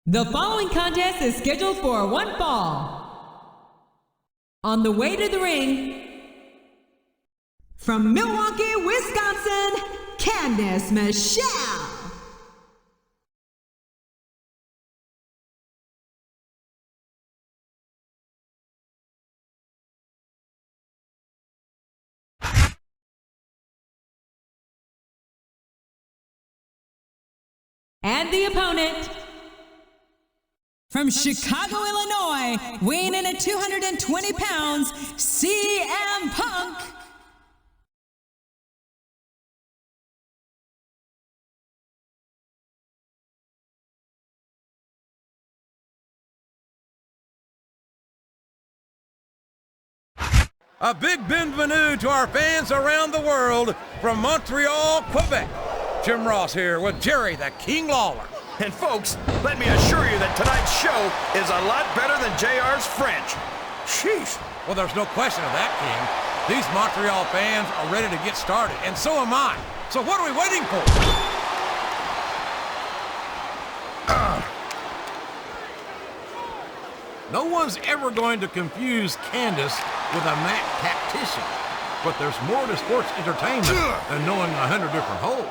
The following contest is scheduled for one fall. On the way to the ring, from Milwaukee, Wisconsin, Candice Michelle. And the opponent, from Chicago, Illinois, weighing in at 220 pounds, CM Punk. A big bienvenue to our fans around the world from Montreal, Quebec. Jim Ross here with Jerry the King Lawler. And folks, let me assure you that tonight's show is a lot better than JR's French. Sheesh. Well, there's no question of that, King. These Montreal fans are ready to get started, and so am I. So what are we waiting for? No one's ever going to confuse Candice with a Mac tactician. But there's more to sports entertainment than knowing 100 different holes.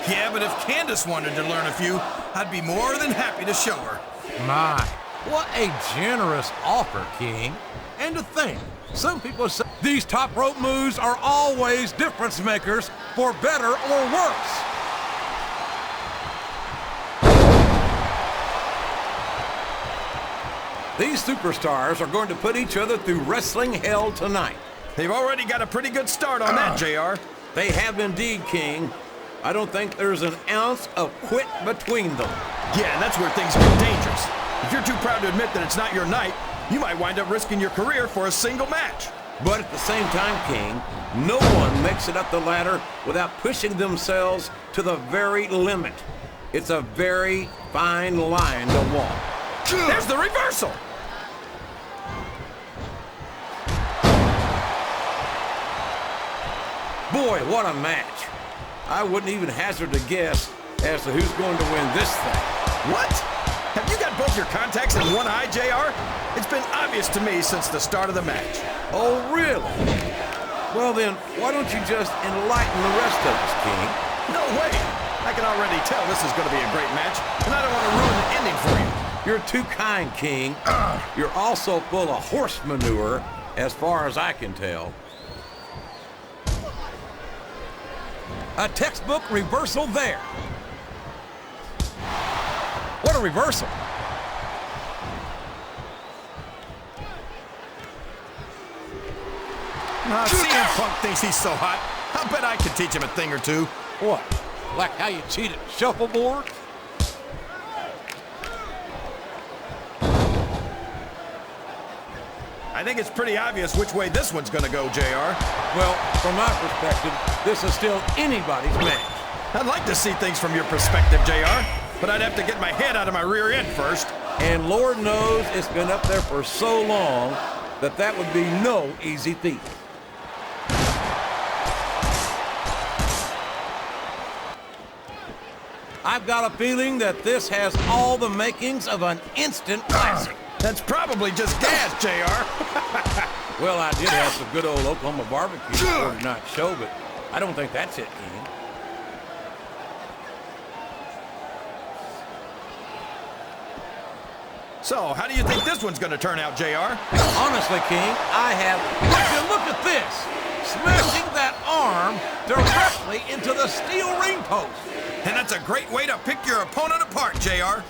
Yeah, but if Candice wanted to learn a few, I'd be more than happy to show her. My, what a generous offer, King. And to think, some people say these top rope moves are always difference makers for better or worse. These superstars are going to put each other through wrestling hell tonight. They've already got a pretty good start on that, JR. They have indeed, King. I don't think there's an ounce of quit between them. Yeah, and that's where things get dangerous. If you're too proud to admit that it's not your night, you might wind up risking your career for a single match. But at the same time, King, no one makes it up the ladder without pushing themselves to the very limit. It's a very fine line to walk. There's the reversal! Boy, what a match. I wouldn't even hazard a guess as to who's going to win this thing. What? Have you got both your contacts in one eye, JR? It's been obvious to me since the start of the match. Oh, really? Well then, why don't you just enlighten the rest of us, King? No way! I can already tell this is going to be a great match, and I don't want to ruin the ending for you. You're too kind, King. You're also full of horse manure, as far as I can tell. A textbook reversal there. What a reversal. CM Punk thinks he's so hot. I'll bet I can teach him a thing or two. What? Like how you cheat at shuffleboard? I think it's pretty obvious which way this one's gonna go, JR. Well, from my perspective, this is still anybody's match. I'd like to see things from your perspective, JR, but I'd have to get my head out of my rear end first. And Lord knows it's been up there for so long that that would be no easy feat. I've got a feeling that this has all the makings of an instant classic. That's probably just gas, JR. Well, I did have some good old Oklahoma barbecue before tonight's show, but I don't think that's it, King. So, how do you think this one's gonna turn out, JR? Honestly, King, I have... Look at this! Smashing that arm directly into the steel ring post. And that's a great way to pick your opponent apart, JR.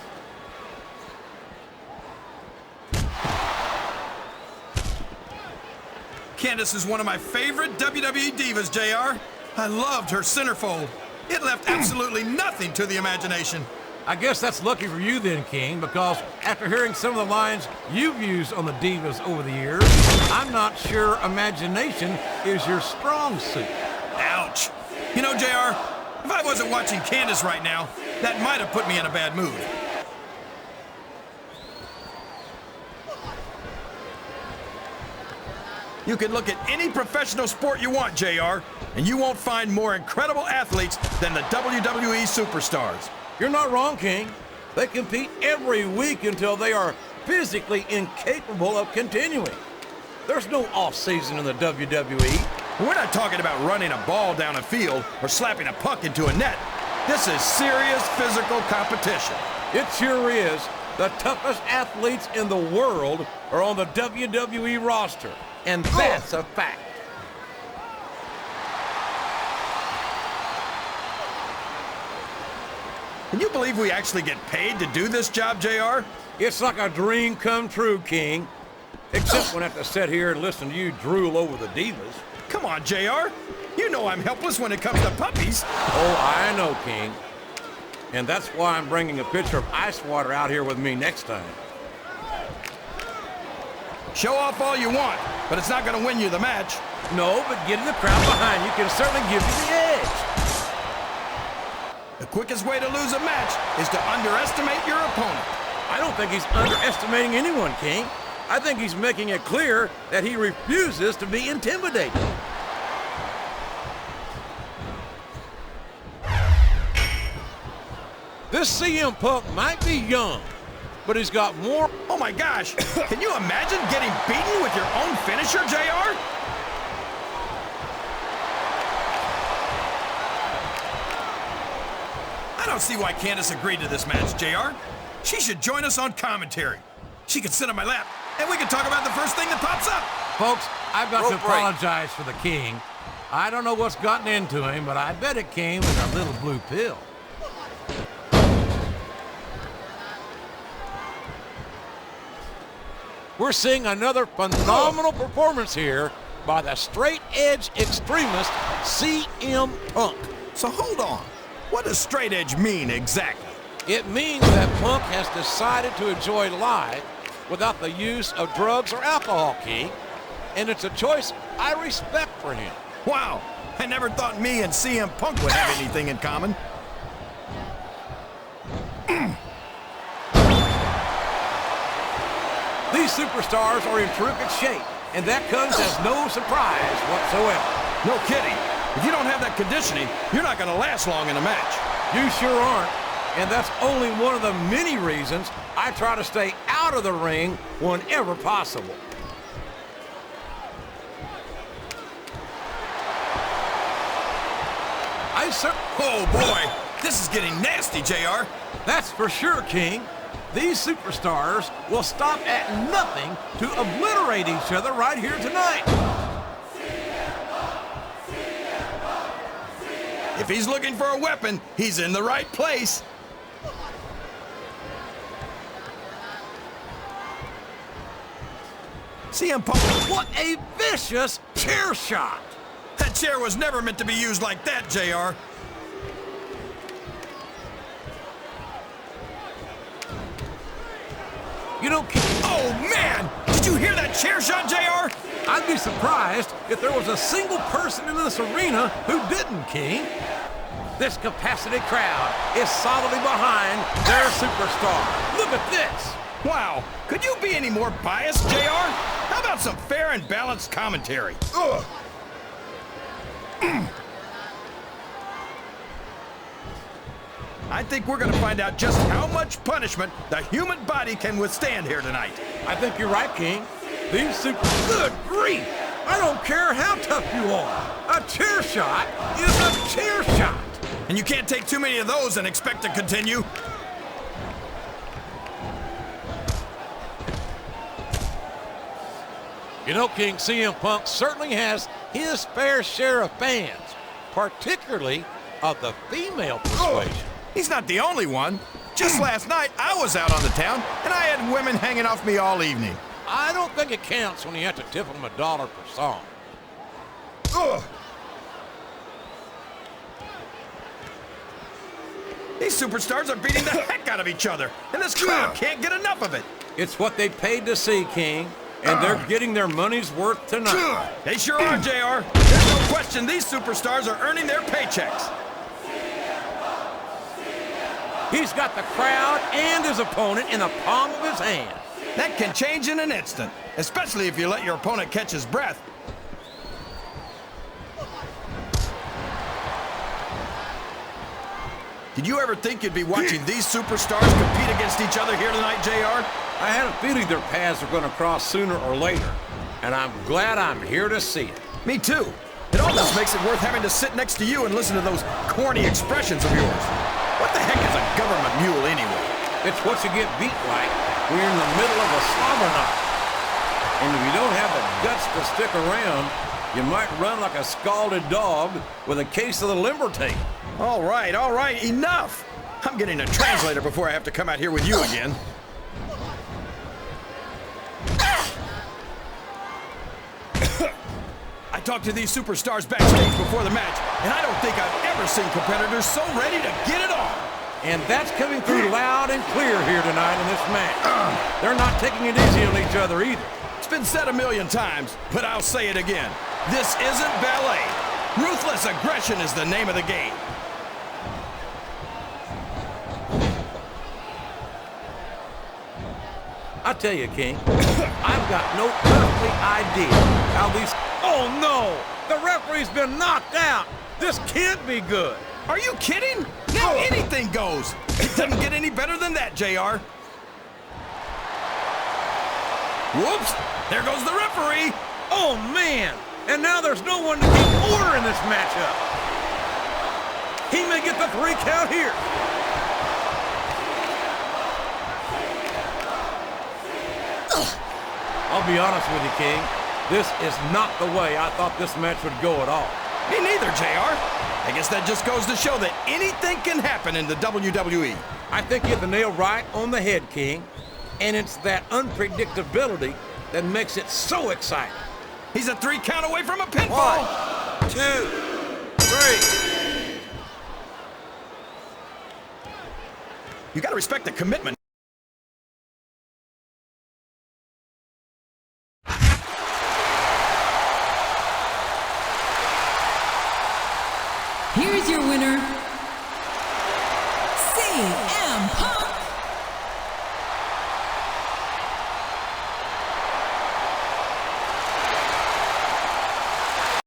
Candice is one of my favorite WWE divas, JR. I loved her centerfold. It left absolutely nothing to the imagination. I guess that's lucky for you then, King, because after hearing some of the lines you've used on the Divas over the years, I'm not sure imagination is your strong suit. Ouch. You know, JR, if I wasn't watching Candice right now, that might have put me in a bad mood. You can look at any professional sport you want, JR, and you won't find more incredible athletes than the WWE superstars. You're not wrong, King. They compete every week until they are physically incapable of continuing. There's no off-season in the WWE. We're not talking about running a ball down a field or slapping a puck into a net. This is serious physical competition. It sure is. The toughest athletes in the world are on the WWE roster, and that's a fact. Can you believe we actually get paid to do this job, JR? It's like a dream come true, King. Except when I have to sit here and listen to you drool over the Divas. Come on, JR. You know I'm helpless when it comes to puppies. Oh, I know, King. And that's why I'm bringing a pitcher of ice water out here with me next time. Show off all you want, but it's not going to win you the match. No, but getting the crowd behind you can certainly give you the edge. The quickest way to lose a match is to underestimate your opponent. I don't think he's underestimating anyone, King. I think he's making it clear that he refuses to be intimidated. This CM Punk might be young, but he's got more. Oh my gosh, can you imagine getting beaten with your own finisher, JR? I don't see why Candice agreed to this match, JR. She should join us on commentary. She could sit on my lap, and we can talk about the first thing that pops up. Folks, I've got to Rope break. apologize for the King. I don't know what's gotten into him, but I bet it came in a little blue pill. We're seeing another phenomenal performance here by the straight-edge extremist CM Punk. So hold on. What does straight edge mean exactly? It means that Punk has decided to enjoy life without the use of drugs or alcohol, King. And it's a choice I respect for him. Wow, I never thought me and CM Punk would have anything in common. These superstars are in terrific shape, and that comes as no surprise whatsoever. No kidding. If you don't have that conditioning, you're not going to last long in a match. You sure aren't. And that's only one of the many reasons I try to stay out of the ring whenever possible. Oh boy, this is getting nasty, JR. That's for sure, King. These superstars will stop at nothing to obliterate each other right here tonight. If he's looking for a weapon, he's in the right place. CM Punk. What a vicious chair shot! That chair was never meant to be used like that, JR. You know, King, Oh, man! Did you hear that chair shot, JR? I'd be surprised if there was a single person in this arena who didn't, King. This capacity crowd is solidly behind their superstar. Look at this. Wow, could you be any more biased, JR? How about some fair and balanced commentary? Ugh. I think we're gonna find out just how much punishment the human body can withstand here tonight. I think you're right, King. These super... Good grief! I don't care how tough you are. A chair shot is a chair shot. And you can't take too many of those and expect to continue. You know, King, CM Punk certainly has his fair share of fans, particularly of the female persuasion. He's not the only one. Just last night, I was out on the town, and I had women hanging off me all evening. I don't think it counts when you have to tip them $1 per song. Ugh. These superstars are beating the heck out of each other, and this crowd can't get enough of it. It's what they paid to see, King, and they're getting their money's worth tonight. They sure are, JR. There's no question these superstars are earning their paychecks. He's got the crowd and his opponent in the palm of his hand. That can change in an instant, especially if you let your opponent catch his breath. Did you ever think you'd be watching these superstars compete against each other here tonight, JR? I had a feeling their paths are going to cross sooner or later, and I'm glad I'm here to see it. Me too. It almost makes it worth having to sit next to you and listen to those corny expressions of yours. What the heck is a government mule anyway? It's what you get beat like when you're in the middle of a slobber knot. And if you don't have the guts to stick around, you might run like a scalded dog with a case of the limber tape. All right, enough! I'm getting a translator before I have to come out here with you again. I talked to these superstars backstage before the match, and I don't think I've ever seen competitors so ready to get it on. And that's coming through loud and clear here tonight in this match. They're not taking it easy on each other either. It's been said a million times, but I'll say it again. This isn't ballet. Ruthless aggression is the name of the game. I tell you, King, I've got no earthly idea how these... Oh, no! The referee's been knocked out! This can't be good! Are you kidding? Now anything goes! It doesn't get any better than that, JR. Whoops! There goes the referee! Oh, man! And now there's no one to keep order in this matchup! He may get the 3 count here! I'll be honest with you, King. This is not the way I thought this match would go at all. Me neither, JR. I guess that just goes to show that anything can happen in the WWE. I think you hit the nail right on the head, King. And it's that unpredictability that makes it so exciting. He's a 3 count away from a pinfall. 1, 2, 3. You gotta respect the commitment.